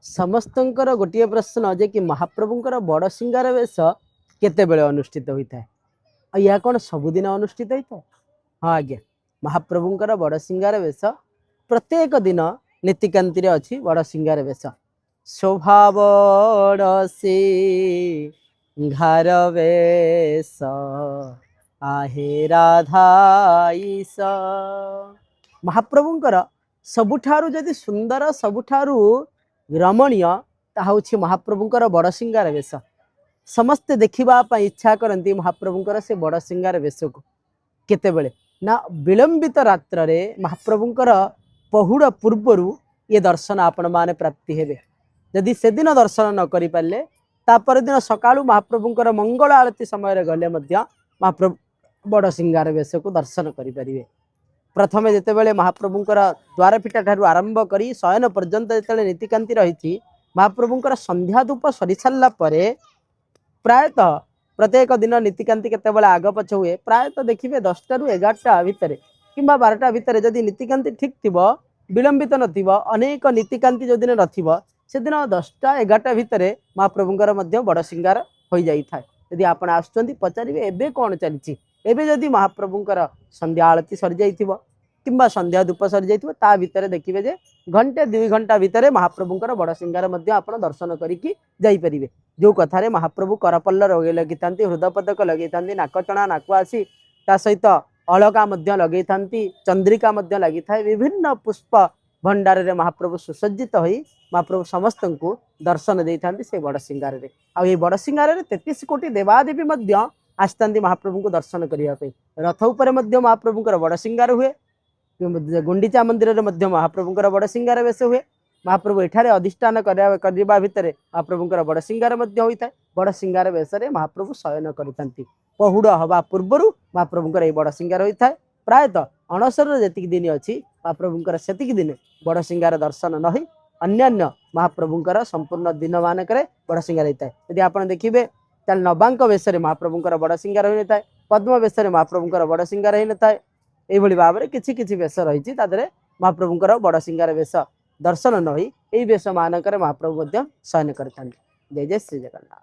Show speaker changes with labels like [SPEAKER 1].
[SPEAKER 1] समस्तंकर गोटे प्रश्न जे कि महाप्रभुंकर बड़ सिंगार बेश केतेबेले अनुष्ठित होता है या कौन सबुदिन अनुष्ठित होता है। हाँ आज्ञा महाप्रभुंकर बड़ सिंगार बेश प्रत्येक दिन नीतिकांति अच्छी बड़ सिंगार बेश शोभा बड़ सिंगार बेश आहे राधाईस महाप्रभुंकर सबुठारु जदि सुंदर सबुठारु रमणीय ताहा हूँ महाप्रभुंकर बड़ सिंगार बेश समस्ते देखा इच्छा करती महाप्रभुंकर से बड़ सिंगार बेश को केतेबेले ना विलंबित रात्र रे महाप्रभुंकर पहुड़ पूर्वर ये दर्शन आपण माने प्राप्ति हेबे। जदि से दिन दर्शन न करि पाले तापर दिन सकाळु महाप्रभुंकर मंगल आरती समय गले मध्य महाप्रभु बड़ सिंगार बेश को दर्शन करि परिबे। प्रथमे जितेबाला महाप्रभुंकर द्वारपीठा ठारू आरंभ करी शयन पर्यंत जिते नीतिकांति रही महाप्रभुंकर संध्या धूप सरी सारा प्रायतः प्रत्येक दिन नीतिकांति केतेबेले आग पछ हुए प्रायतः देखिए 10टा ରୁ 11टा भितर कि 12टा भितर जदि नीतिकांति ठीक थी विलंबित नथिबो अनेक नीतिकांति जो दिन नथिबो से दिन 10टा 11टा भितर महाप्रभुंकर मध्य बड़ सिंगार हो जाई थाए। यदि आपण आसुचंती पचारिबे एबे कोन चलछि एबे जदि महाप्रभुंकर संध्या आरती सरी जाइथिबो किंबा संध्या धूप सरी जाइथिबो ता भितर देखिबे जे घंटे 2 घंटा भितर महाप्रभुंकर बड़ सिंगार मध्य आपण दर्शन करिकि जाई परिबे। जो कथारे महाप्रभु करपल्ल लगे थांती हृदय पदक लगे थांती नाकचणा नाकुआसी ता सहित अलका मध्य लगे थांती चंद्रिका मध्य लगी थाए विभिन्न पुष्प भंडार रे महाप्रभु सुसज्जित होई महाप्रभु समस्त को दर्शन दे थांती से बड़ सिंगार रे आ ये बड़ सिंगार रे 33 कोटी देवादेवी मध्य आसतांती महाप्रभु को दर्शन करिया पे। रथ उपरे मध्य महाप्रभुंकर बड़ सिंगार हुए गुंडीचा मंदिर रे मध्य महाप्रभुंकर बड़ सिंगार बेश हुए। महाप्रभु एठारे अधिष्ठान करबा भितर महाप्रभुंकर बड़ सिंगार मध्य होता है। बड़ सिंगार बेश महाप्रभु शयन करथांती पहुड़ हवा पूर्वर महाप्रभुंकर ये बड़ सिंगार होता है। प्रायतः अणसर जेतिक दिन अच्छी महाप्रभुंकर सेतिक दिन बड़ सिंगार दर्शन न होई अन्यान्य महाप्रभुंकर संपूर्ण दिन मानक बड़ सिंगार होता है। यदि आप देखिए ताल नवांक बेश महाप्रभुंकर बड़ सिंगार हो न पद्म बेश महाप्रभुंकर बड़ सिंगार हो न ये भाव में किसी किसी बेश रही महाप्रभुंकर बड़ सिंगार बेश दर्शन न होई बेश मानक महाप्रभु शयन करते। जय जय श्री जगन्नाथ।